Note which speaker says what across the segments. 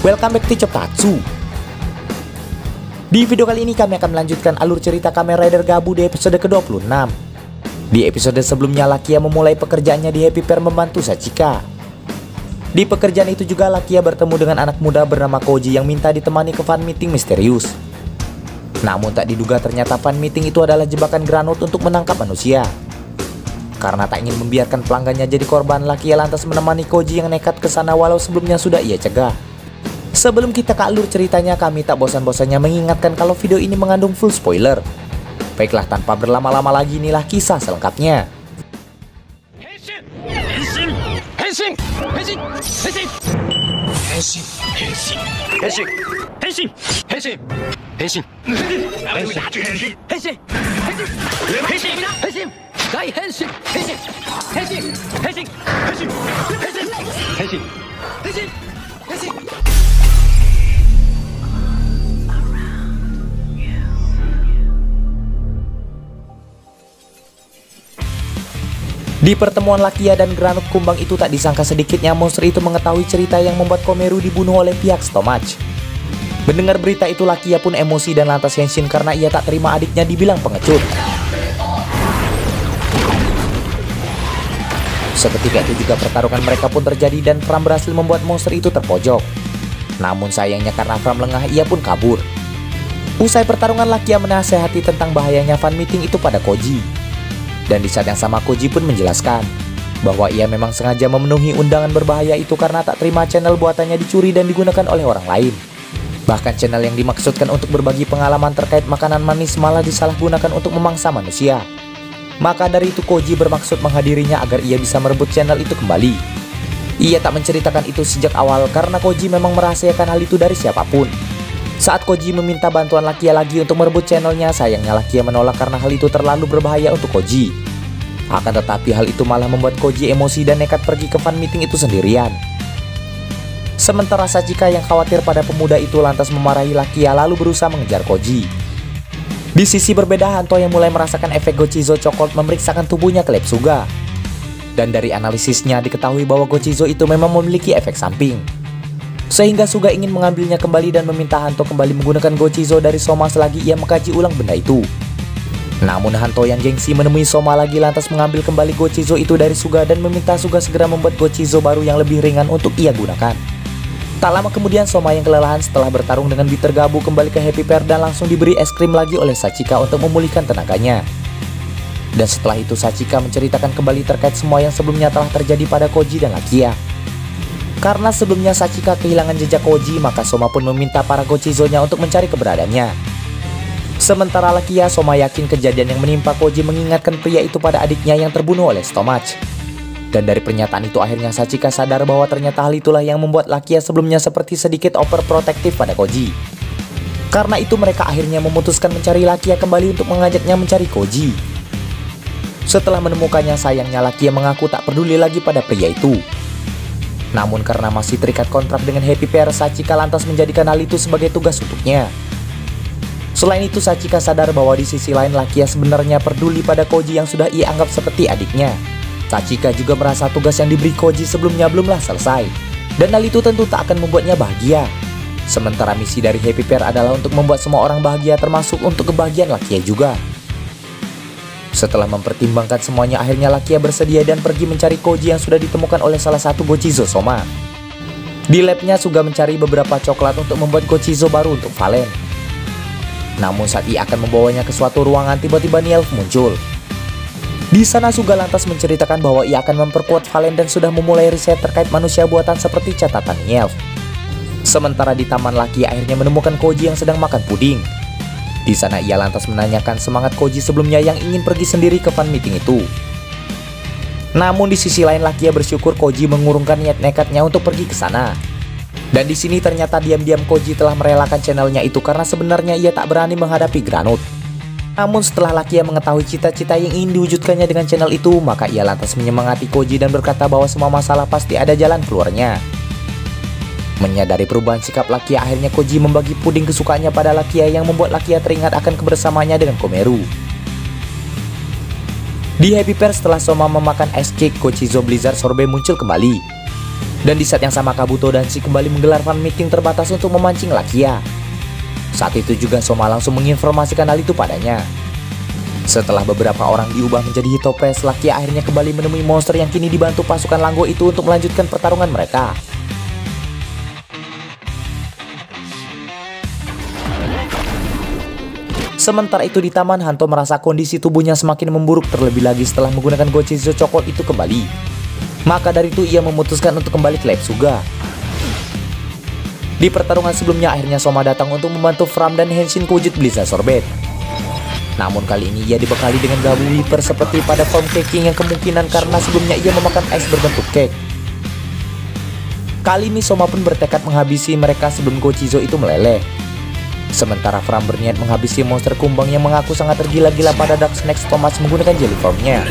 Speaker 1: Welcome back to Choptatsu. Di video kali ini kami akan melanjutkan alur cerita Kamen Rider Gabu di episode ke-26. Di episode sebelumnya Lakia memulai pekerjaannya di Happy Pear membantu Sachika. Di pekerjaan itu juga Lakia bertemu dengan anak muda bernama Koji yang minta ditemani ke fan meeting misterius. Namun tak diduga ternyata fan meeting itu adalah jebakan Granut untuk menangkap manusia. Karena tak ingin membiarkan pelanggannya jadi korban, Lakia lantas menemani Koji yang nekat ke sana walau sebelumnya sudah ia cegah. Sebelum kita ke alur ceritanya, kami tak bosan-bosannya mengingatkan kalau video ini mengandung full spoiler. Baiklah, tanpa berlama-lama lagi, inilah kisah selengkapnya. Di pertemuan Lakia dan Granut Kumbang itu tak disangka sedikitnya monster itu mengetahui cerita yang membuat Komeru dibunuh oleh pihak Stomach. Mendengar berita itu Lakia pun emosi dan lantas henshin karena ia tak terima adiknya dibilang pengecut. Seketika itu juga pertarungan mereka pun terjadi dan Fram berhasil membuat monster itu terpojok. Namun sayangnya karena Fram lengah ia pun kabur. Usai pertarungan Lakia menasehati tentang bahayanya fan meeting itu pada Koji. Dan di saat yang sama Koji pun menjelaskan bahwa ia memang sengaja memenuhi undangan berbahaya itu karena tak terima channel buatannya dicuri dan digunakan oleh orang lain. Bahkan channel yang dimaksudkan untuk berbagi pengalaman terkait makanan manis malah disalahgunakan untuk memangsa manusia. Maka dari itu Koji bermaksud menghadirinya agar ia bisa merebut channel itu kembali. Ia tak menceritakan itu sejak awal karena Koji memang merahasiakan hal itu dari siapapun. Saat Koji meminta bantuan Lakia lagi untuk merebut channelnya, sayangnya Lakia menolak karena hal itu terlalu berbahaya untuk Koji. Akan tetapi hal itu malah membuat Koji emosi dan nekat pergi ke fan meeting itu sendirian. Sementara Sachika yang khawatir pada pemuda itu lantas memarahi Lakia lalu berusaha mengejar Koji. Di sisi berbeda, Hanto yang mulai merasakan efek Gochizo Chocold memeriksakan tubuhnya ke lab Suga. Dan dari analisisnya diketahui bahwa Gochizo itu memang memiliki efek samping. Sehingga Suga ingin mengambilnya kembali dan meminta Hanto kembali menggunakan Gochizo dari Soma selagi ia mengkaji ulang benda itu. Namun Hanto yang gengsi menemui Soma lagi lantas mengambil kembali Gochizo itu dari Suga dan meminta Suga segera membuat Gochizo baru yang lebih ringan untuk ia gunakan. Tak lama kemudian Soma yang kelelahan setelah bertarung dengan Bitter Gabu kembali ke Happy Pear dan langsung diberi es krim lagi oleh Sachika untuk memulihkan tenaganya. Dan setelah itu Sachika menceritakan kembali terkait semua yang sebelumnya telah terjadi pada Koji dan Lakia. Karena sebelumnya Sachika kehilangan jejak Koji, maka Soma pun meminta para Gochizo-nya untuk mencari keberadaannya. Sementara Lakia, Soma yakin kejadian yang menimpa Koji mengingatkan pria itu pada adiknya yang terbunuh oleh Stomach. Dan dari pernyataan itu akhirnya Sachika sadar bahwa ternyata hal itulah yang membuat Lakia sebelumnya seperti sedikit overprotective pada Koji. Karena itu mereka akhirnya memutuskan mencari Lakia kembali untuk mengajaknya mencari Koji. Setelah menemukannya, sayangnya Lakia mengaku tak peduli lagi pada pria itu. Namun karena masih terikat kontrak dengan Happy Pear, Sachika lantas menjadikan hal itu sebagai tugas untuknya. Selain itu Sachika sadar bahwa di sisi lain Lakia sebenarnya peduli pada Koji yang sudah ia anggap seperti adiknya. Sachika juga merasa tugas yang diberi Koji sebelumnya belumlah selesai. Dan hal itu tentu tak akan membuatnya bahagia. Sementara misi dari Happy Pear adalah untuk membuat semua orang bahagia termasuk untuk kebahagiaan Lakia juga. Setelah mempertimbangkan semuanya, akhirnya Lakia bersedia dan pergi mencari Koji yang sudah ditemukan oleh salah satu Gochizo Soma. Di labnya Suga mencari beberapa coklat untuk membuat Gochizo baru untuk Valen. Namun saat ia akan membawanya ke suatu ruangan, tiba-tiba Nielf muncul. Di sana Suga lantas menceritakan bahwa ia akan memperkuat Valen dan sudah memulai riset terkait manusia buatan seperti catatan Nielf. Sementara di taman Lakia akhirnya menemukan Koji yang sedang makan puding. Di sana ia lantas menanyakan semangat Koji sebelumnya yang ingin pergi sendiri ke fan meeting itu. Namun di sisi lain Lakia bersyukur Koji mengurungkan niat nekatnya untuk pergi ke sana. Dan di sini ternyata diam-diam Koji telah merelakan channelnya itu karena sebenarnya ia tak berani menghadapi Granut. Namun setelah Lakia mengetahui cita-cita yang ingin diwujudkannya dengan channel itu, maka ia lantas menyemangati Koji dan berkata bahwa semua masalah pasti ada jalan keluarnya. Menyadari perubahan sikap Lakia, akhirnya Koji membagi puding kesukaannya pada Lakia yang membuat Lakia teringat akan kebersamaannya dengan Komeru. Di Happy Pair setelah Soma memakan ice cake, Gochizo Blizzard Sorbet muncul kembali. Dan di saat yang sama Kabuto dan Shi kembali menggelar fan meeting terbatas untuk memancing Lakia. Saat itu juga Soma langsung menginformasikan hal itu padanya. Setelah beberapa orang diubah menjadi Hitopres, Lakia akhirnya kembali menemui monster yang kini dibantu pasukan Langgo itu untuk melanjutkan pertarungan mereka. Sementara itu di taman, Hanto merasa kondisi tubuhnya semakin memburuk terlebih lagi setelah menggunakan Gochizo coklat itu kembali. Maka dari itu ia memutuskan untuk kembali ke Lab Suga. Di pertarungan sebelumnya akhirnya Soma datang untuk membantu Fram dan Henshin ke wujud Blizzard Sorbet. Namun kali ini ia dibekali dengan Gabu Weaver seperti pada form Caking yang kemungkinan karena sebelumnya ia memakan es berbentuk cake. Kali ini Soma pun bertekad menghabisi mereka sebelum Gochizo itu meleleh. Sementara Fram berniat menghabisi monster kumbang yang mengaku sangat tergila-gila pada Dark Snake Thomas menggunakan Jelly Formnya.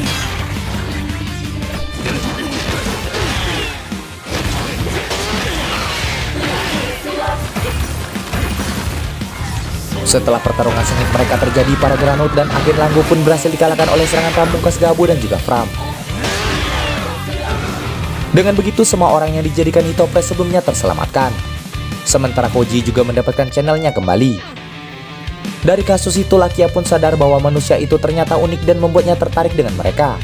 Speaker 1: Setelah pertarungan sengit mereka terjadi, para Granut dan agen Langgo pun berhasil dikalahkan oleh serangan pamungkas Gabu dan juga Fram. Dengan begitu semua orang yang dijadikan Hitopres sebelumnya terselamatkan. Sementara Koji juga mendapatkan channelnya kembali. Dari kasus itu Lakia pun sadar bahwa manusia itu ternyata unik dan membuatnya tertarik dengan mereka.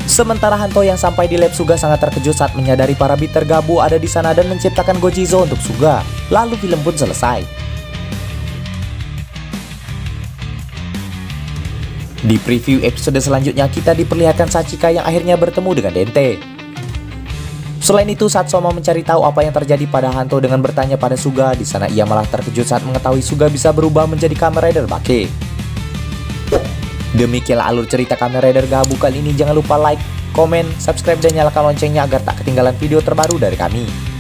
Speaker 1: Sementara Hanto yang sampai di Lab Suga sangat terkejut saat menyadari para bitter Gabu ada di sana dan menciptakan Gochizo untuk Suga. Lalu film pun selesai. Di preview episode selanjutnya kita diperlihatkan Sachika yang akhirnya bertemu dengan Dente. Selain itu saat Soma mencari tahu apa yang terjadi pada Hanto dengan bertanya pada Suga, di sana ia malah terkejut saat mengetahui Suga bisa berubah menjadi Kamen Rider Bake. Demikianlah alur cerita Kamen Rider Gabu kali ini. Jangan lupa like, komen, subscribe dan nyalakan loncengnya agar tak ketinggalan video terbaru dari kami.